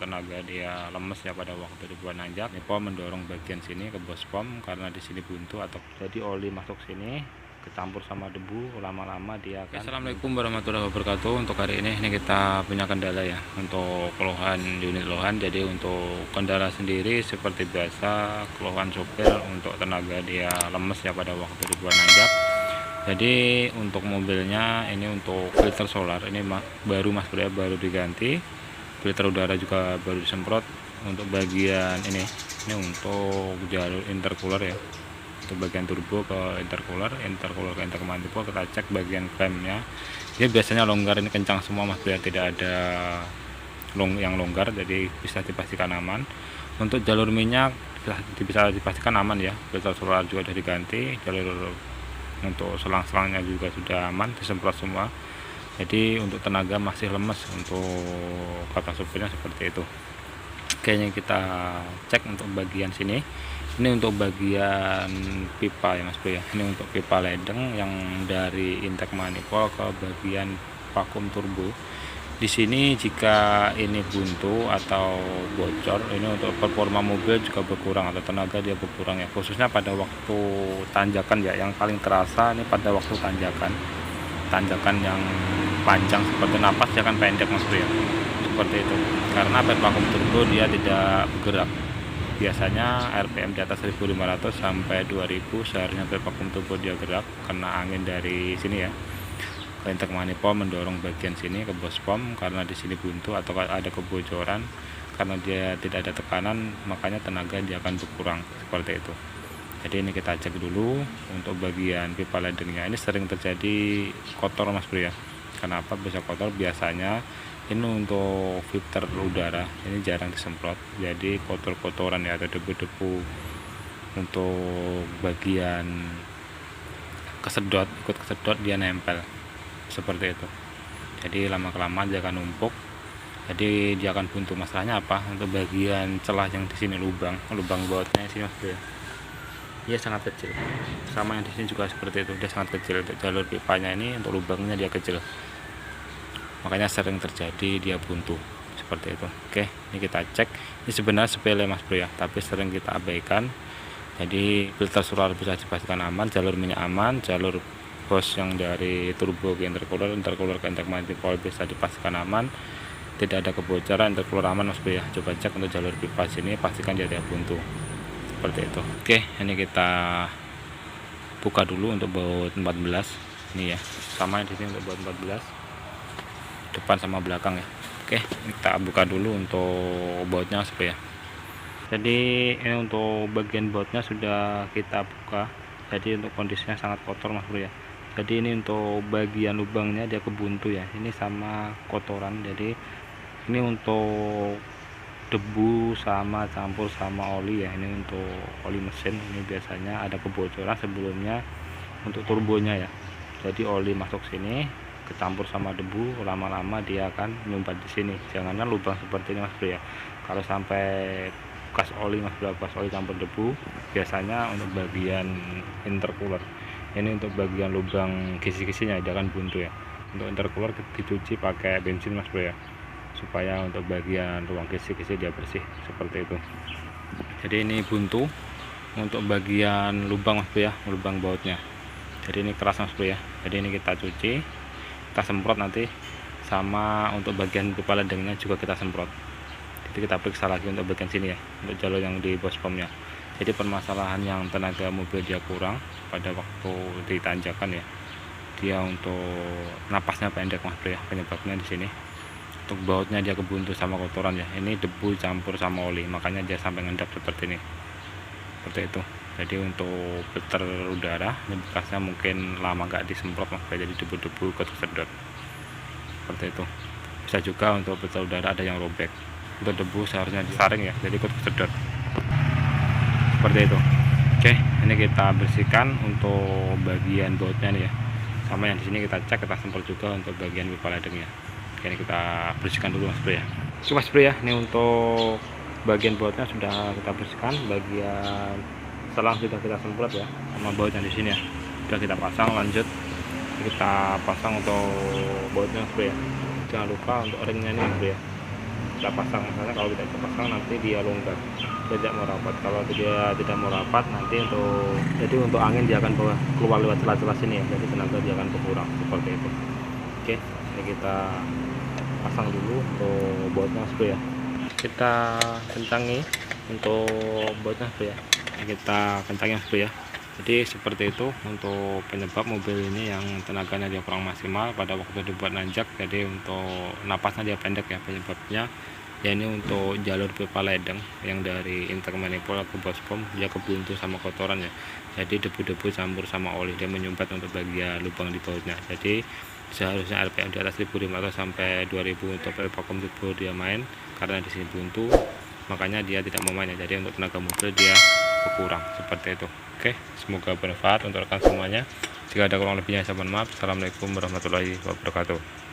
tenaga dia lemes ya pada waktu dibuat nanjak. Ini pom mendorong bagian sini ke bos pom karena di sini buntu atau jadi oli masuk sini kecampur sama debu, lama-lama dia akan. Assalamualaikum warahmatullahi wabarakatuh. Untuk hari ini kita punya kendala ya untuk keluhan unit lohan. Jadi untuk kendala sendiri seperti biasa keluhan sopir untuk tenaga dia lemes ya pada waktu dibuat nanjak. Jadi untuk mobilnya ini untuk filter solar ini baru mas bro, baru diganti. Filter udara juga baru disemprot. Untuk bagian ini untuk jalur intercooler ya, untuk bagian turbo ke intercooler ke intercooler kita cek bagian klemmnya. Ini biasanya longgar, ini kencang semua mas bro, tidak ada yang longgar, jadi bisa dipastikan aman. Untuk jalur minyak bisa dipastikan aman ya, filter solar juga sudah diganti, jalur untuk selang-selangnya juga sudah aman, disemprot semua. Jadi untuk tenaga masih lemes untuk kata supirnya seperti itu. Kayaknya kita cek untuk bagian sini. Ini untuk bagian pipa ya mas bro ya. Ini untuk pipa ledeng yang dari intake manifold ke bagian vakum turbo. Di sini jika ini buntu atau bocor, ini untuk performa mobil juga berkurang atau tenaga dia berkurang ya, khususnya pada waktu tanjakan ya. Yang paling terasa ini pada waktu tanjakan yang panjang seperti napas dia akan pendek mas bro ya, seperti itu. Karena vakum turbo dia tidak bergerak. Biasanya RPM di atas 1500 sampai 2000 seharusnya vakum turbo dia gerak karena angin dari sini ya. Intake manifold mendorong bagian sini ke bos pom karena di sini buntu atau ada kebocoran, karena dia tidak ada tekanan makanya tenaga dia akan berkurang seperti itu. Jadi ini kita cek dulu untuk bagian pipa ledengnya. Ini sering terjadi kotor mas bro ya. Kenapa bisa kotor? Biasanya ini untuk filter udara ini jarang disemprot, jadi kotor-kotoran ya atau debu-debu untuk bagian kesedot, ikut kesedot dia nempel seperti itu. Jadi lama-kelamaan dia akan numpuk, jadi dia akan buntu. Masalahnya apa? Untuk bagian celah yang di sini lubang bautnya sini mas bro ya, dia sangat kecil. Sama yang di sini juga seperti itu, dia sangat kecil. Untuk jalur pipanya ini untuk lubangnya dia kecil, makanya sering terjadi dia buntu seperti itu. Oke, ini kita cek. Ini sebenarnya sepele mas bro ya, tapi sering kita abaikan. Jadi filter solar bisa dipastikan aman, jalur minyak aman, jalur bos yang dari turbo ke intercooler ke intake manifold bisa dipastikan aman, tidak ada kebocoran, intercooler aman mas bro ya. Coba cek untuk jalur pipa sini, pastikan dia tidak buntu seperti itu. Oke, ini kita buka dulu untuk baut 14 ini ya, sama di sini untuk baut 14 depan sama belakang ya. Oke, kita buka dulu untuk bautnya mas bro ya. Jadi ini untuk bagian bautnya sudah kita buka, jadi untuk kondisinya sangat kotor mas bro ya. Jadi ini untuk bagian lubangnya dia kebuntu ya, ini sama kotoran. Jadi ini untuk debu sama campur sama oli ya, ini untuk oli mesin. Ini biasanya ada kebocoran sebelumnya untuk turbonya ya, jadi oli masuk sini kecampur sama debu, lama-lama dia akan nyumpat di sini. Jangankan lubang seperti ini mas bro ya, kalau sampai bekas oli mas bro, bekas oli campur debu, biasanya untuk bagian intercooler ini, untuk bagian lubang kisi-kisinya dia akan buntu ya. Untuk intercooler dicuci pakai bensin mas bro ya, supaya untuk bagian ruang kisi-kisi dia bersih seperti itu. Jadi ini buntu untuk bagian lubang mas bro ya, lubang bautnya. Jadi ini keras mas bro ya, jadi ini kita cuci, kita semprot nanti. Sama untuk bagian pipa ledengnya juga kita semprot. Jadi kita periksa lagi untuk bagian sini ya, untuk jalur yang di bos pomnya. Jadi permasalahan yang tenaga mobil dia kurang pada waktu ditanjakan ya, dia untuk napasnya pendek mas bro ya, penyebabnya di sini. Untuk bautnya dia kebuntu sama kotoran ya, ini debu campur sama oli, makanya dia sampai ngendap seperti ini, seperti itu. Jadi untuk filter udara ini bekasnya mungkin lama nggak disemprot mas bro, jadi debu-debu ikut kesedot seperti itu. Bisa juga untuk filter udara ada yang robek, untuk debu seharusnya disaring ya, jadi ikut kesedot seperti itu. Oke, ini kita bersihkan untuk bagian bautnya nih ya, sama yang di sini kita cek, kita semprot juga untuk bagian pipa ledengnya. Oke, ini kita bersihkan dulu mas bro ya. Oke mas bro ya, ini untuk bagian bautnya sudah kita bersihkan, bagian selang sudah kita semprot ya, sama baut yang di sini ya sudah kita pasang. Lanjut kita pasang untuk bautnya mas bro ya. Jangan lupa untuk ringnya ini mas bro ya, kita pasang. Misalnya kalau tidak kita pasang nanti dia longgar, dia tidak mau rapat. Kalau dia tidak mau rapat nanti untuk angin dia akan keluar lewat celah-celah sini ya, jadi tenaga dia akan berkurang seperti itu. Oke, ini kita pasang dulu untuk bautnya bosku ya. Kita kencangi untuk bautnya bosku ya, kita kencangin bosku ya. Jadi seperti itu untuk penyebab mobil ini yang tenaganya dia kurang maksimal pada waktu dibuat nanjak. Jadi untuk napasnya dia pendek ya, penyebabnya ya ini untuk jalur pipa ledeng yang dari inter manifold ke bos pom dia kebuntu sama kotoran ya. Jadi debu-debu campur sama oli dia menyumpat untuk bagian lubang di bautnya. Jadi seharusnya RPM di atas 1500 sampai 2000 untuk vakum turbo dia main, karena di sini buntu makanya dia tidak mau main ya. Jadi untuk tenaga mobil dia berkurang seperti itu. Oke, semoga bermanfaat untuk rekan semuanya. Jika ada kurang lebihnya saya mohon maaf. Assalamualaikum warahmatullahi wabarakatuh.